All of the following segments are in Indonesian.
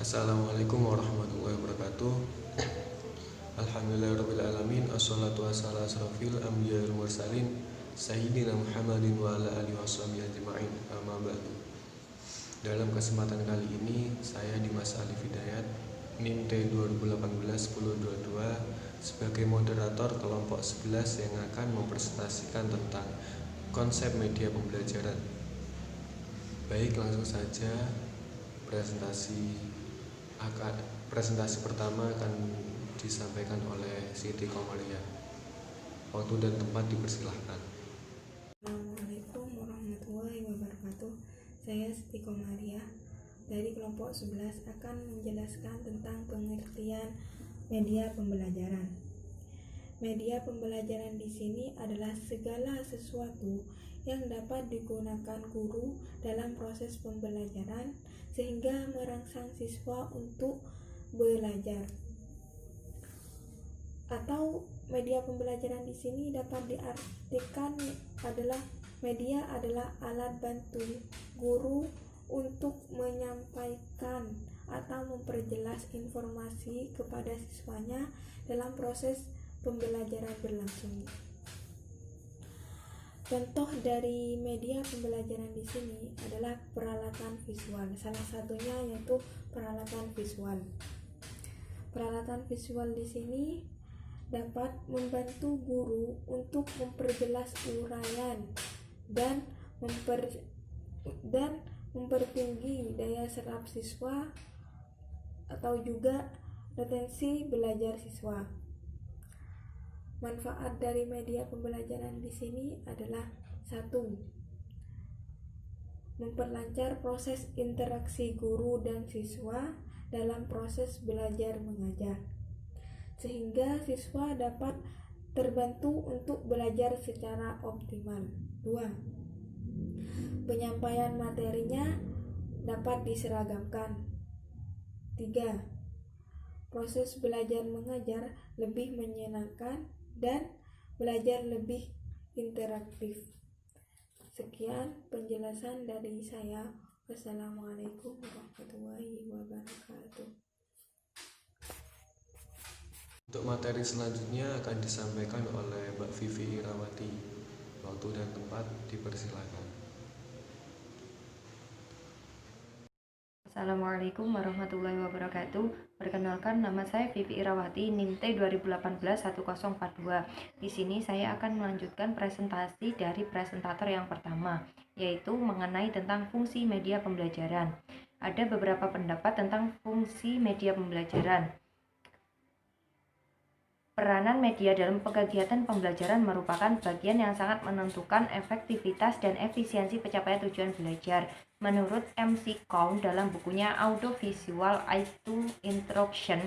Assalamualaikum warahmatullahi wabarakatuh. Alhamdulillahirrabbilalamin. Assalatu wassalamu ala asrofil anbiya wal mursalin Sayyidina Muhammadin wa ala alihi washabihi ajma'in. Amma ba'du. Dalam kesempatan kali ini saya Dimas Alif Hidayat NIM T 2018-1022 sebagai moderator kelompok 11 yang akan mempresentasikan tentang konsep media pembelajaran. Baik, langsung saja presentasi pertama akan disampaikan oleh Siti Komaria. Waktu dan tempat dipersilahkan. Assalamualaikum warahmatullahi wabarakatuh. Saya Siti Komaria dari kelompok 11 akan menjelaskan tentang pengertian media pembelajaran. Media pembelajaran di sini adalah segala sesuatu yang dapat digunakan guru dalam proses pembelajaran sehingga merangsang siswa untuk belajar. Atau media pembelajaran di sini dapat diartikan adalah media adalah alat bantu guru untuk menyampaikan atau memperjelas informasi kepada siswanya dalam proses pembelajaran berlangsung. Contoh dari media pembelajaran di sini adalah peralatan visual. Salah satunya yaitu peralatan visual. Peralatan visual di sini dapat membantu guru untuk memperjelas uraian dan mempertinggi daya serap siswa atau juga retensi belajar siswa. Manfaat dari media pembelajaran di sini adalah 1. Memperlancar proses interaksi guru dan siswa dalam proses belajar mengajar, sehingga siswa dapat terbantu untuk belajar secara optimal. 2. Penyampaian materinya dapat diseragamkan. 3. Proses belajar mengajar lebih menyenangkan dan belajar lebih interaktif. Sekian penjelasan dari saya. Wassalamualaikum warahmatullahi wabarakatuh. Untuk materi selanjutnya akan disampaikan oleh Mbak Vivi Irawati. Waktu dan tempat dipersilakan. Assalamualaikum warahmatullahi wabarakatuh. Perkenalkan, nama saya Vivi Irawati, NIM T 2018-1042. Di sini saya akan melanjutkan presentasi dari presentator yang pertama, yaitu mengenai tentang fungsi media pembelajaran. Ada beberapa pendapat tentang fungsi media pembelajaran. Peranan media dalam kegiatan pembelajaran merupakan bagian yang sangat menentukan efektivitas dan efisiensi pencapaian tujuan belajar. Menurut MC Kong dalam bukunya Audiovisual I2 Instruction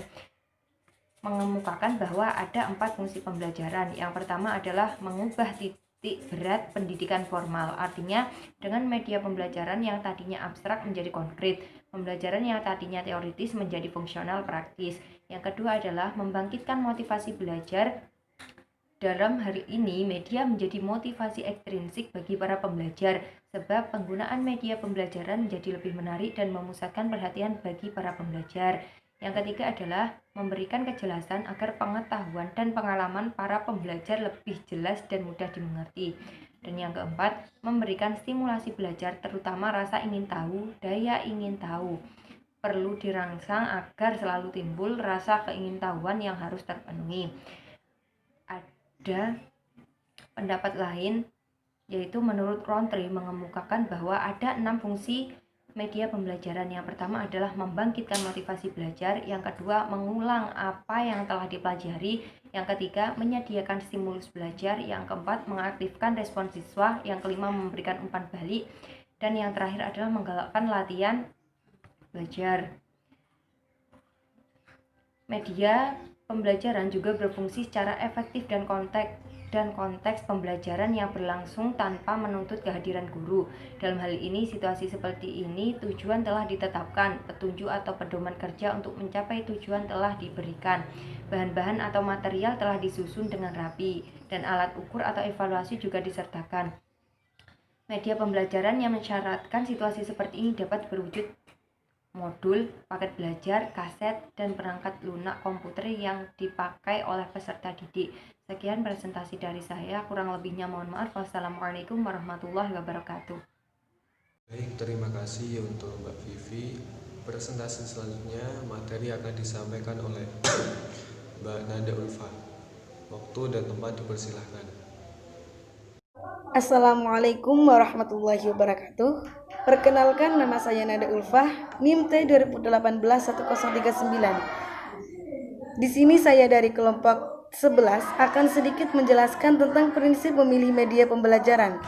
mengemukakan bahwa ada 4 fungsi pembelajaran. Yang pertama adalah mengubah titik berat pendidikan formal. Artinya, dengan media pembelajaran yang tadinya abstrak menjadi konkret, pembelajaran yang tadinya teoritis menjadi fungsional praktis. Yang kedua adalah membangkitkan motivasi belajar. Dalam hari ini, media menjadi motivasi ekstrinsik bagi para pembelajar, sebab penggunaan media pembelajaran menjadi lebih menarik dan memusatkan perhatian bagi para pembelajar. Yang ketiga adalah memberikan kejelasan agar pengetahuan dan pengalaman para pembelajar lebih jelas dan mudah dimengerti. Dan yang keempat, memberikan stimulasi belajar, terutama rasa ingin tahu, daya ingin tahu. Perlu dirangsang agar selalu timbul rasa keingintahuan yang harus terpenuhi. Ada pendapat lain, yaitu menurut Rountree mengemukakan bahwa ada 6 fungsi media pembelajaran. Yang pertama adalah membangkitkan motivasi belajar, yang kedua mengulang apa yang telah dipelajari, yang ketiga menyediakan stimulus belajar, yang keempat mengaktifkan respon siswa, yang kelima memberikan umpan balik, dan yang terakhir adalah menggalakkan latihan belajar. Media pembelajaran juga berfungsi secara efektif dan konteks pembelajaran yang berlangsung tanpa menuntut kehadiran guru. Dalam hal ini, situasi seperti ini, tujuan telah ditetapkan, petunjuk atau pedoman kerja untuk mencapai tujuan telah diberikan, bahan-bahan atau material telah disusun dengan rapi, dan alat ukur atau evaluasi juga disertakan. Media pembelajaran yang mensyaratkan situasi seperti ini dapat berwujud modul, paket belajar, kaset, dan perangkat lunak komputer yang dipakai oleh peserta didik. Sekian presentasi dari saya, kurang lebihnya mohon maaf. Wassalamualaikum warahmatullahi wabarakatuh. Baik, terima kasih untuk Mbak Vivi. Presentasi selanjutnya materi akan disampaikan oleh Mbak Nada Ulfa. Waktu dan tempat dipersilahkan. Assalamualaikum warahmatullahi wabarakatuh. Perkenalkan, nama saya Nada Ulfah, NIM T 2018-1039. Di sini saya dari kelompok 11 akan sedikit menjelaskan tentang prinsip memilih media pembelajaran.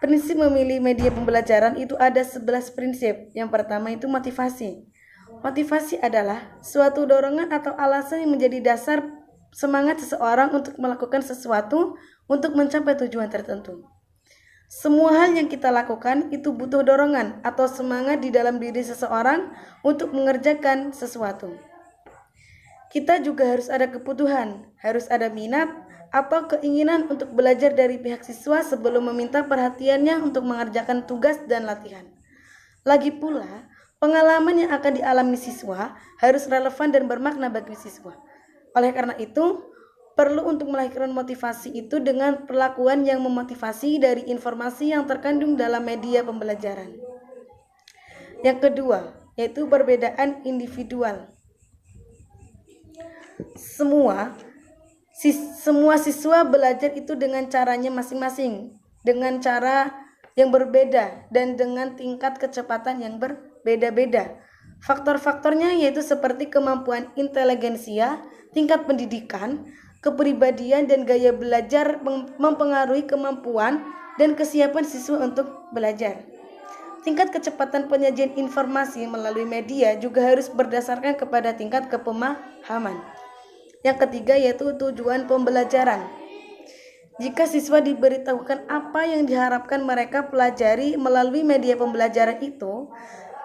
Prinsip memilih media pembelajaran itu ada 11 prinsip. Yang pertama itu motivasi. Motivasi adalah suatu dorongan atau alasan yang menjadi dasar semangat seseorang untuk melakukan sesuatu untuk mencapai tujuan tertentu. Semua hal yang kita lakukan itu butuh dorongan atau semangat di dalam diri seseorang untuk mengerjakan sesuatu. Kita juga harus ada kebutuhan, harus ada minat atau keinginan untuk belajar dari pihak siswa sebelum meminta perhatiannya untuk mengerjakan tugas dan latihan. Lagi pula, pengalaman yang akan dialami siswa harus relevan dan bermakna bagi siswa. Oleh karena itu, perlu untuk melahirkan motivasi itu dengan perlakuan yang memotivasi dari informasi yang terkandung dalam media pembelajaran. Yang kedua, yaitu perbedaan individual. Semua siswa belajar itu dengan caranya masing-masing, dengan cara yang berbeda dan dengan tingkat kecepatan yang berbeda-beda. Faktor-faktornya yaitu seperti kemampuan inteligensia, tingkat pendidikan, kepribadian dan gaya belajar mempengaruhi kemampuan dan kesiapan siswa untuk belajar. Tingkat kecepatan penyajian informasi melalui media juga harus berdasarkan kepada tingkat kepemahaman. Yang ketiga yaitu tujuan pembelajaran. Jika siswa diberitahukan apa yang diharapkan mereka pelajari melalui media pembelajaran itu,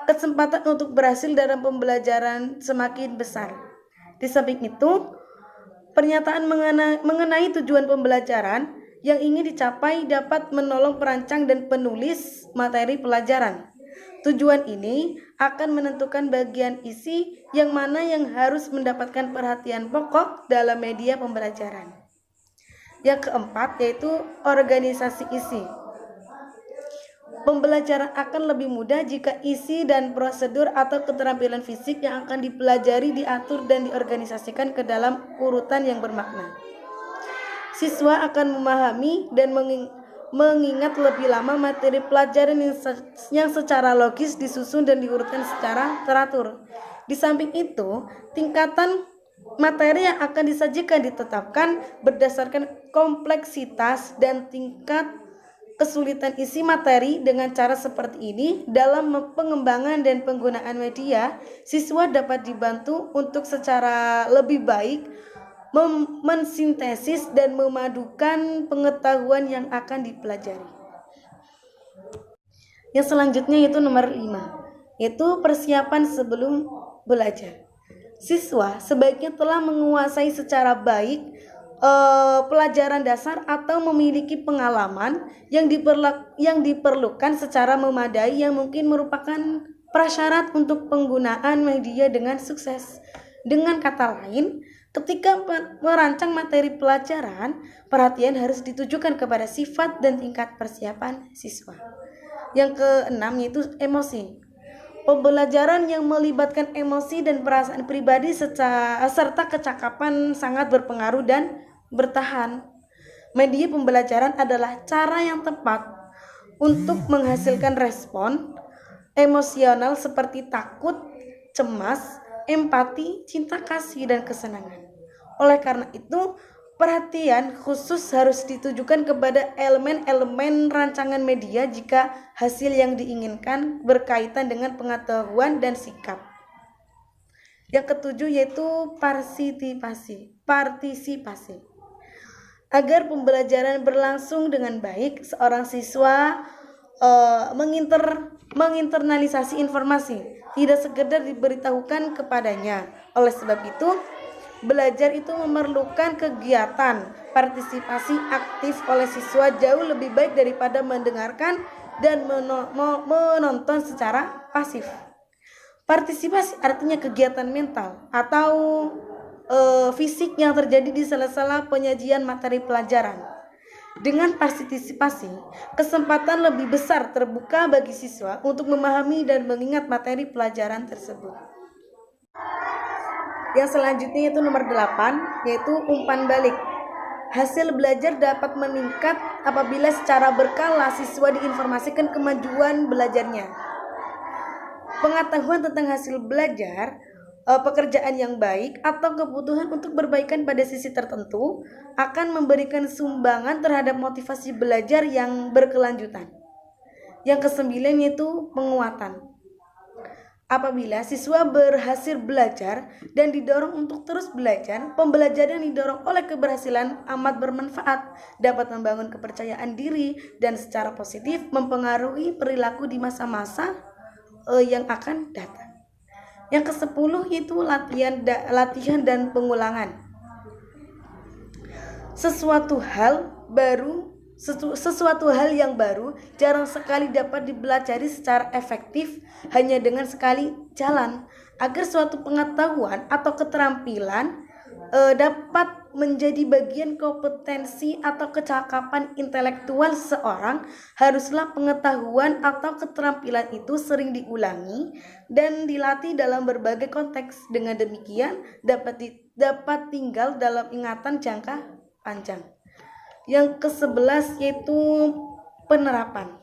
kesempatan untuk berhasil dalam pembelajaran semakin besar. Di samping itu, pernyataan mengenai tujuan pembelajaran yang ingin dicapai dapat menolong perancang dan penulis materi pelajaran. Tujuan ini akan menentukan bagian isi yang mana yang harus mendapatkan perhatian pokok dalam media pembelajaran. Yang keempat yaitu organisasi isi. Pembelajaran akan lebih mudah jika isi dan prosedur atau keterampilan fisik yang akan dipelajari diatur dan diorganisasikan ke dalam urutan yang bermakna. Siswa akan memahami dan mengingat lebih lama materi pelajaran yang secara logis disusun dan diurutkan secara teratur. Di samping itu, tingkatan materi yang akan disajikan ditetapkan berdasarkan kompleksitas dan tingkat kesulitan isi materi. Dengan cara seperti ini, dalam pengembangan dan penggunaan media, siswa dapat dibantu untuk secara lebih baik mensintesis dan memadukan pengetahuan yang akan dipelajari. Yang selanjutnya yaitu nomor 5, yaitu persiapan sebelum belajar. Siswa sebaiknya telah menguasai secara baik pelajaran dasar atau memiliki pengalaman yang diperlukan secara memadai yang mungkin merupakan prasyarat untuk penggunaan media dengan sukses. Dengan kata lain, ketika merancang materi pelajaran, perhatian harus ditujukan kepada sifat dan tingkat persiapan siswa. Yang keenam yaitu emosi. Pembelajaran yang melibatkan emosi dan perasaan pribadi serta kecakapan sangat berpengaruh dan bertahan. Media pembelajaran adalah cara yang tepat untuk menghasilkan respon emosional seperti takut, cemas, empati, cinta kasih, dan kesenangan. Oleh karena itu, perhatian khusus harus ditujukan kepada elemen-elemen rancangan media jika hasil yang diinginkan berkaitan dengan pengetahuan dan sikap. Yang ketujuh yaitu partisipasi. Agar pembelajaran berlangsung dengan baik, seorang siswa menginternalisasi informasi, tidak sekedar diberitahukan kepadanya. Oleh sebab itu, belajar itu memerlukan kegiatan partisipasi aktif oleh siswa jauh lebih baik daripada mendengarkan dan menonton secara pasif. Partisipasi artinya kegiatan mental atau fisik yang terjadi di sela-sela penyajian materi pelajaran. Dengan partisipasi, kesempatan lebih besar terbuka bagi siswa untuk memahami dan mengingat materi pelajaran tersebut. Yang selanjutnya itu nomor 8, yaitu umpan balik. Hasil belajar dapat meningkat apabila secara berkala siswa diinformasikan kemajuan belajarnya. Pengetahuan tentang hasil belajar, pekerjaan yang baik, atau kebutuhan untuk perbaikan pada sisi tertentu akan memberikan sumbangan terhadap motivasi belajar yang berkelanjutan. Yang kesembilan yaitu penguatan. Apabila siswa berhasil belajar dan didorong untuk terus belajar, pembelajaran yang didorong oleh keberhasilan amat bermanfaat, dapat membangun kepercayaan diri dan secara positif mempengaruhi perilaku di masa-masa yang akan datang. Yang ke-10 yaitu latihan dan pengulangan. Sesuatu hal yang baru jarang sekali dapat dipelajari secara efektif hanya dengan sekali jalan. Agar suatu pengetahuan atau keterampilan dapat menjadi bagian kompetensi atau kecakapan intelektual seseorang, haruslah pengetahuan atau keterampilan itu sering diulangi dan dilatih dalam berbagai konteks. Dengan demikian dapat tinggal dalam ingatan jangka panjang. Yang ke-11 yaitu penerapan.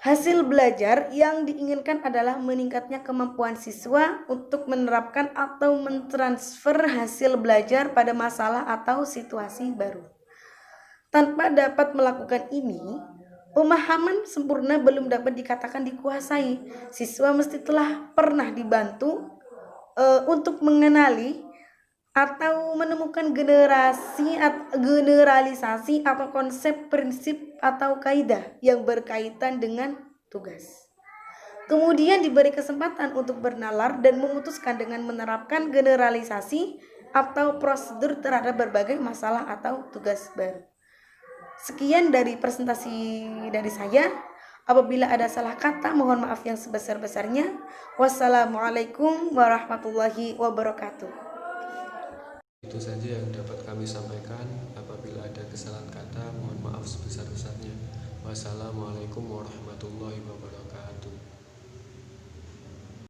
Hasil belajar yang diinginkan adalah meningkatnya kemampuan siswa untuk menerapkan atau mentransfer hasil belajar pada masalah atau situasi baru. Tanpa dapat melakukan ini, pemahaman sempurna belum dapat dikatakan dikuasai. Siswa mesti telah pernah dibantu untuk mengenali atau menemukan generalisasi atau konsep, prinsip atau kaidah yang berkaitan dengan tugas. Kemudian diberi kesempatan untuk bernalar dan memutuskan dengan menerapkan generalisasi atau prosedur terhadap berbagai masalah atau tugas baru. Sekian dari presentasi dari saya. Apabila ada salah kata, mohon maaf yang sebesar-besarnya. Wassalamualaikum warahmatullahi wabarakatuh. Itu saja yang dapat kami sampaikan. Apabila ada kesalahan kata, mohon maaf sebesar-besarnya. Wassalamualaikum warahmatullahi wabarakatuh.